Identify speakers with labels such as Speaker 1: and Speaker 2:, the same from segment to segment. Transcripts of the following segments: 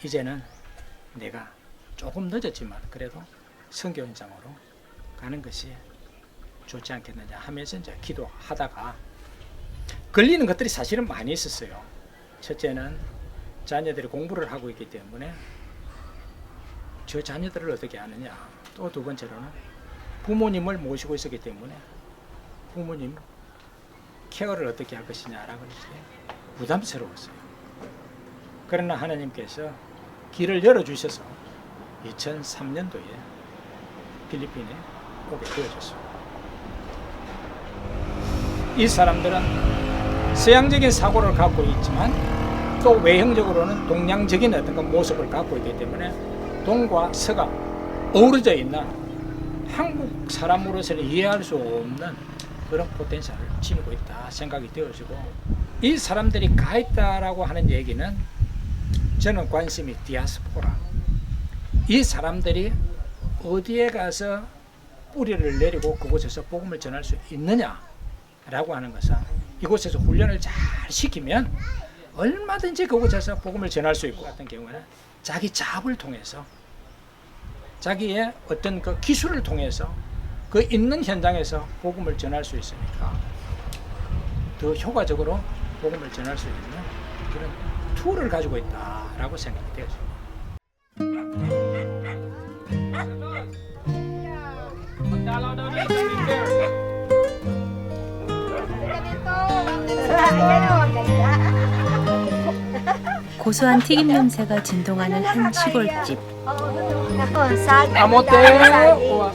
Speaker 1: 이제는 내가 조금 늦었지만 그래도 선교 현장으로 가는 것이 좋지 않겠느냐 하면서 이제 기도하다가 걸리는 것들이 사실은 많이 있었어요. 첫째는 자녀들이 공부를 하고 있기 때문에 저 자녀들을 어떻게 하느냐. 또 두 번째로는 부모님을 모시고 있었기 때문에 부모님 케어를 어떻게 할 것이냐라고 부담스러웠어요. 그러나 하나님께서 길을 열어주셔서 2003년도에 필리핀에 오게 되어졌습니다. 이 사람들은 서양적인 사고를 갖고 있지만 또 외형적으로는 동양적인 어떤 모습을 갖고 있기 때문에 동과 서가 어우러져 있는 한국 사람으로서는 이해할 수 없는 그런 포텐셜을 지니고 있다 생각이 되어지고, 이 사람들이 가 있다라고 하는 얘기는 저는 관심이 디아스포라, 이 사람들이 어디에 가서 뿌리를 내리고 그곳에서 복음을 전할 수 있느냐라고 하는 것은 이곳에서 훈련을 잘 시키면 얼마든지 그곳에서 복음을 전할 수 있고, 같은 경우에는 자기 자업을 통해서 자기의 어떤 그 기술을 통해서 그 있는 현장에서 복음을 전할 수 있으니까 더 효과적으로 복음을 전할 수 있는 그런 툴을 가지고 있다라고 생각이 되어집니다.
Speaker 2: 고소한 튀김 냄새가 진동하는 한 시골집.
Speaker 1: 아모떼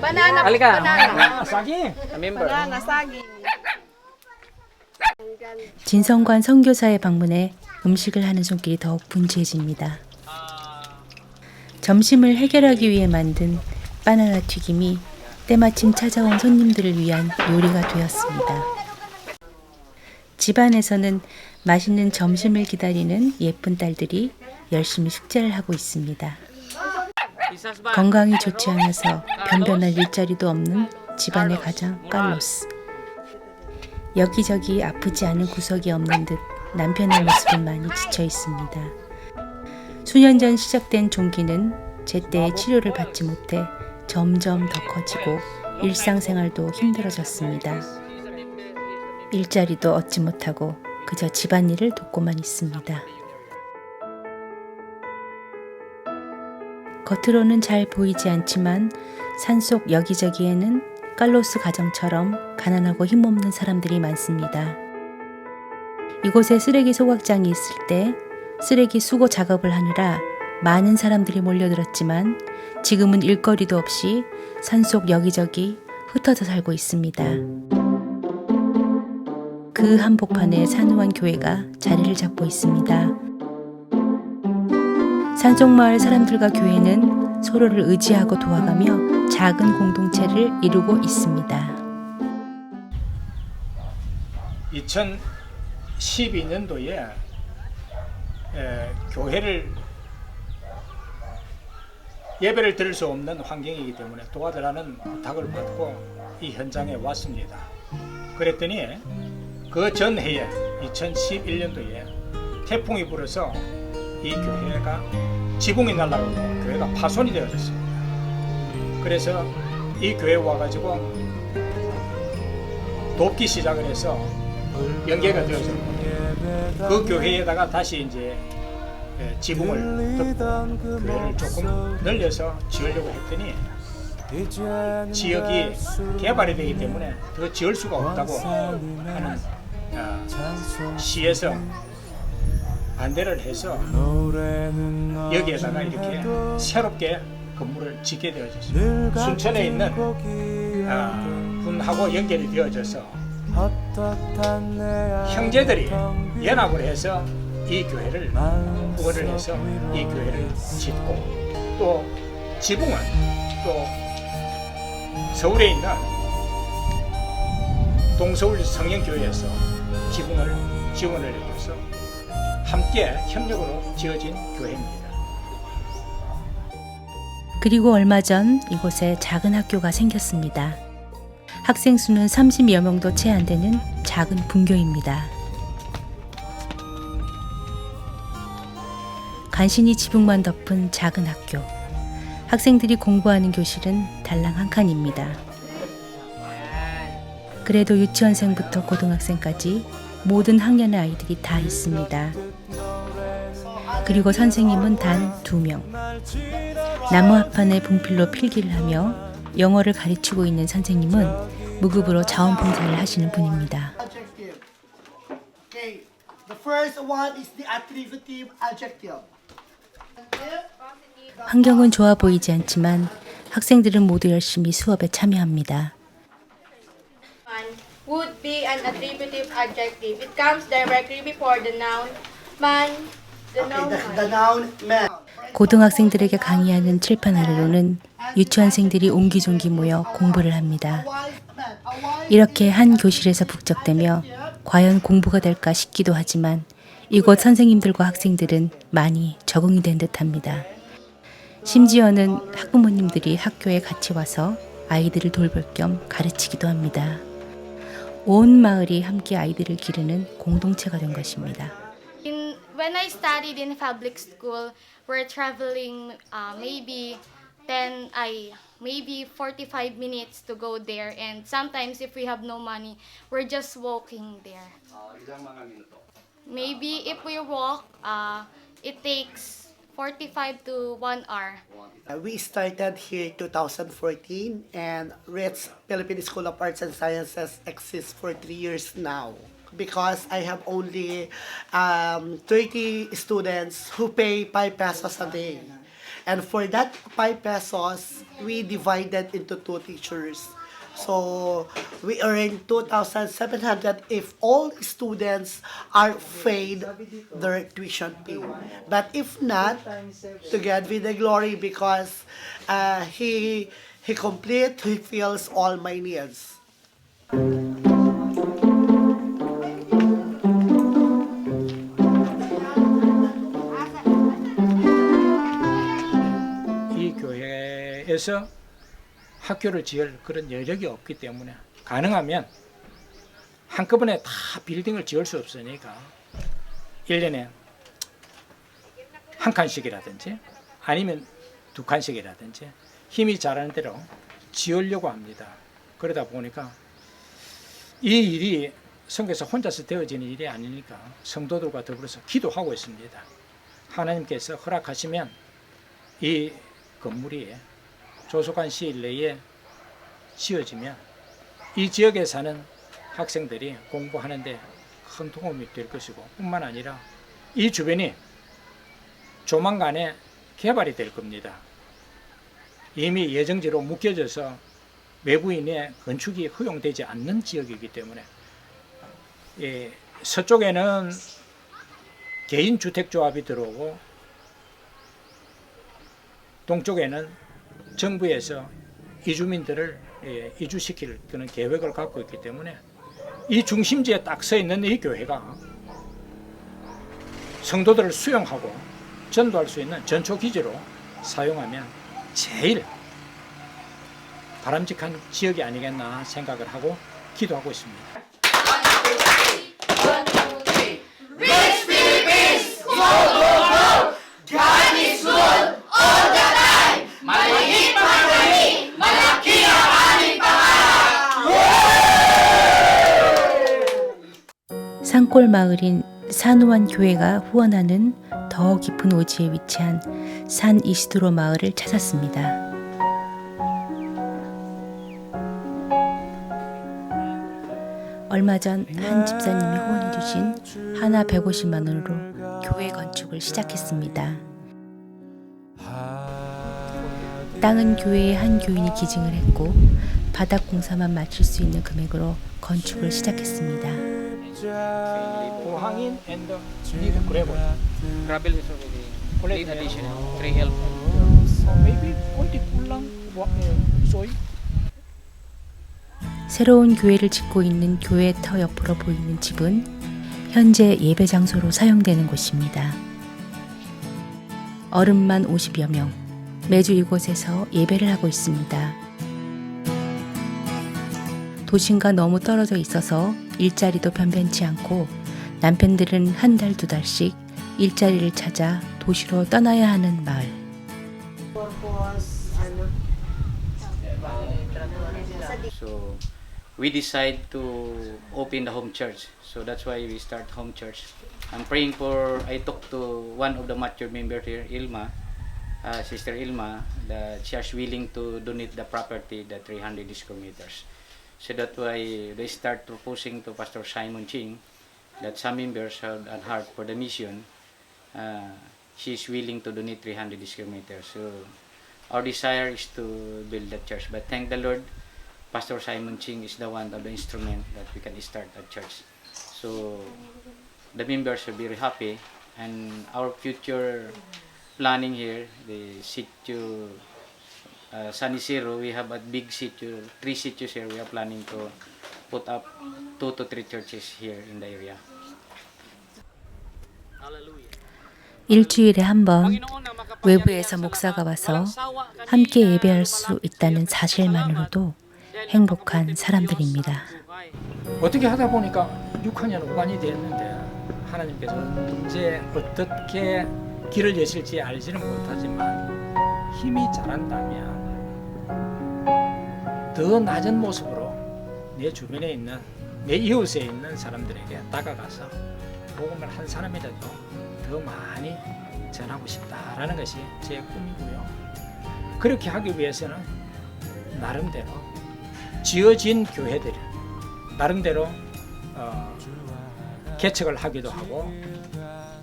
Speaker 3: Banana.
Speaker 4: Halika.
Speaker 3: Banana.
Speaker 1: 사기
Speaker 4: Member.
Speaker 3: Banana saging.
Speaker 2: 진성관 선교사의 방문에 음식을 하는 손길이 더욱 분주해집니다. 점심을 해결하기 위해 만든 바나나 튀김이 때마침 찾아온 손님들을 위한 요리가 되었습니다. 집안에서는 맛있는 점심을 기다리는 예쁜 딸들이 열심히 숙제를 하고 있습니다. 건강이 좋지 않아서 변변할 일자리도 없는 집안의 가장 칼로스. 여기저기 아프지 않은 구석이 없는 듯 남편의 모습은 많이 지쳐 있습니다. 수년 전 시작된 종기는 제때의 치료를 받지 못해 점점 더 커지고 일상생활도 힘들어졌습니다. 일자리도 얻지 못하고 그저 집안일을 돕고만 있습니다. 겉으로는 잘 보이지 않지만 산속 여기저기에는 칼로스 가정처럼 가난하고 힘없는 사람들이 많습니다. 이곳에 쓰레기 소각장이 있을 때 쓰레기 수거 작업을 하느라 많은 사람들이 몰려들었지만 지금은 일거리도 없이 산속 여기저기 흩어져 살고 있습니다. 그 한복판에 산후한 교회가 자리를 잡고 있습니다. 산속마을 사람들과 교회는 서로를 의지하고 도와가며 작은 공동체를 이루고 있습니다.
Speaker 1: 2012년도에 교회를 예배를 드릴 수 없는 환경이기 때문에 도와달라는 부탁을 받고 이 현장에 왔습니다. 그랬더니 그 전해에 2011년도에 태풍이 불어서 이 교회가 지붕이 날아가고 교회가 파손이 되어졌습니다. 그래서 이 교회에 와가지고 돕기 시작을 해서 연계가 되어졌고, 그 교회에다가 다시 이제 지붕을 덮고 교회를 조금 늘려서 지으려고 했더니 지역이 개발이 되기 때문에 더 지을 수가 없다고 하는 시에서 반대를 해서 여기에다가 이렇게 새롭게 건물을 짓게 되어졌습니다. 순천에 있는 분하고 연결이 되어져서 형제들이 연합을 해서 이 교회를 후원을 해서 이 교회를 짓고, 또 지붕은 또 서울에 있는 동서울 성령교회에서 지붕을 지원을 해줘서 함께 협력으로 지어진 교회입니다.
Speaker 2: 그리고 얼마 전 이곳에 작은 학교가 생겼습니다. 학생 수는 30여 명도 채 안 되는 작은 분교입니다. 간신히 지붕만 덮은 작은 학교. 학생들이 공부하는 교실은 달랑 한 칸입니다. 그래도 유치원생부터 고등학생까지 모든 학년의 아이들이 다 있습니다. 그리고 선생님은 단 2명. 나무 앞판에 분필로 필기를 하며 영어를 가르치고 있는 선생님은 무급으로 자원봉사를 하시는 분입니다.
Speaker 4: Adjective. Okay. The first one is the attributive adjective.
Speaker 2: 환경은 좋아 보이지 않지만 학생들은 모두 열심히 수업에 참여합니다.
Speaker 3: Man would be an attributive adjective. It comes directly before the noun man, the
Speaker 4: Okay,
Speaker 3: noun
Speaker 4: the
Speaker 3: man.
Speaker 4: noun man.
Speaker 2: 고등학생들에게 강의하는 칠판 아래로는 유치원생들이 옹기종기 모여 공부를 합니다. 이렇게 한 교실에서 북적대며 과연 공부가 될까 싶기도 하지만 이곳 선생님들과 학생들은 많이 적응이 된 듯합니다. 심지어는 학부모님들이 학교에 같이 와서 아이들을 돌볼 겸 가르치기도 합니다. 온 마을이 함께 아이들을 기르는 공동체가 된 것입니다.
Speaker 5: When I studied in public school, we're traveling maybe 45 minutes to go there, and sometimes if we have no money, we're just walking there. Maybe if we walk, it takes 45 to 1 hour.
Speaker 4: We started here 2014 and Ritz Philippine School of Arts and Sciences exists for 3 years now. Because I have only 30 students who pay 5 pesos a day. And for that 5 pesos, we divided into 2 teachers. So we earn 2,700 if all students are paid their tuition fee. But if not, to God be the glory because he fulfills all my needs.
Speaker 1: 이 교회에서 학교를 지을 그런 여력이 없기 때문에 가능하면 한꺼번에 다 빌딩을 지을 수 없으니까 1년에 한 칸씩이라든지 아니면 2칸씩이라든지 힘이 자라는 대로 지으려고 합니다. 그러다 보니까 이 일이 성교에서 혼자서 되어지는 일이 아니니까 성도들과 더불어서 기도하고 있습니다. 하나님께서 허락하시면 이 건물이 조속한 시일 내에 지어지면 이 지역에 사는 학생들이 공부하는데 큰 도움이 될 것이고 뿐만 아니라 이 주변이 조만간에 개발이 될 겁니다. 이미 예정지로 묶여져서 외부인의 건축이 허용되지 않는 지역이기 때문에 서쪽에는 개인주택조합이 들어오고 동쪽에는 정부에서 이주민들을 이주시킬 그런 계획을 갖고 있기 때문에 이 중심지에 딱 서 있는 이 교회가 성도들을 수용하고 전도할 수 있는 전초기지로 사용하면 제일 바람직한 지역이 아니겠나 생각을 하고 기도하고 있습니다.
Speaker 2: 산골 마을인 산호안 교회가 후원하는 더 깊은 오지에 위치한 산 이시드로 마을을 찾았습니다. 얼마 전 한 집사님이 후원해 주신 하나 150만 원으로 교회 건축을 시작했습니다. 땅은 교회의 한 교인이 기증을 했고 바닥 공사만 마칠 수 있는 금액으로 건축을 시작했습니다.
Speaker 1: 보항인 and need gravel.
Speaker 6: Gravel is already late addition, 3 help.
Speaker 1: Maybe konti kulang soil.
Speaker 2: 새로운 교회를 짓고 있는 교회 터 옆으로 보이는 집은 현재 예배 장소로 사용되는 곳입니다. 어른만 50여 명, 매주 이곳에서 예배를 하고 있습니다. 도심과 너무 떨어져 있어서 일자리도 변변치 않고 남편들은 한 달, 2달씩 일자리를 찾아 도시로 떠나야 하는 마을.
Speaker 6: So we decide to open the home church. So that's why we start home church. I'm praying for, I talked to one of the mature members here, Ilma, Sister Ilma, that she is willing to donate the property, the 300 square meters. So that's why they start proposing to Pastor Simon Ching that some members have a heart for the mission. She is willing to donate 300 square meters. So our desire is to build the church. But thank the Lord, Pastor Simon Ching is the one of the instrument that we can start a church. So the members will be very happy, and our future planning here, the sitio San Isidro, we have a big sitio, 3 sitios here. We are planning to put up 2 to 3 churches here in the area.
Speaker 2: 일주일에 한 번 외부에서 목사가 와서 함께 예배할 수 있다는 사실만으로도 행복한 사람들입니다.
Speaker 1: 어떻게 하다 보니까 6학년 5반이 됐는데 하나님께서 언제 어떻게 길을 여실지 알지는 못하지만 힘이 자란다면 더 낮은 모습으로 내 주변에 있는 내 이웃에 있는 사람들에게 다가가서 복음을 한 사람이라도 더 많이 전하고 싶다라는 것이 제 꿈이고요. 그렇게 하기 위해서는 나름대로 지어진 교회들이 나름대로 개척을 하기도 하고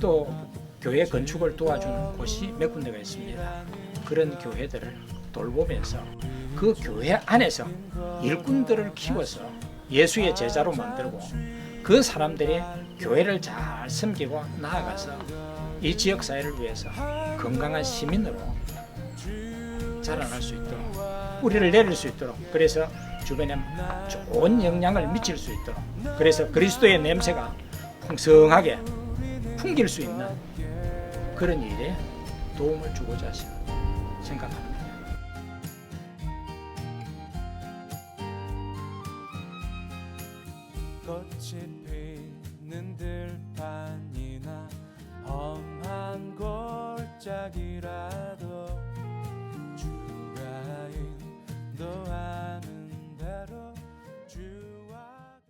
Speaker 1: 또 교회 건축을 도와주는 곳이 몇 군데가 있습니다. 그런 교회들을 돌보면서 그 교회 안에서 일꾼들을 키워서 예수의 제자로 만들고 그 사람들이 교회를 잘 섬기고 나아가서 이 지역사회를 위해서 건강한 시민으로 자라날 수 있도록 뿌리를 내릴 수 있도록 그래서 주변에 좋은 영향을 미칠 수 있도록 그래서 그리스도의 냄새가 풍성하게 풍길 수 있는 그런 일에 도움을 주고자 생각합니다.
Speaker 7: 꽃이 피는 들판이나 험한 골짜기라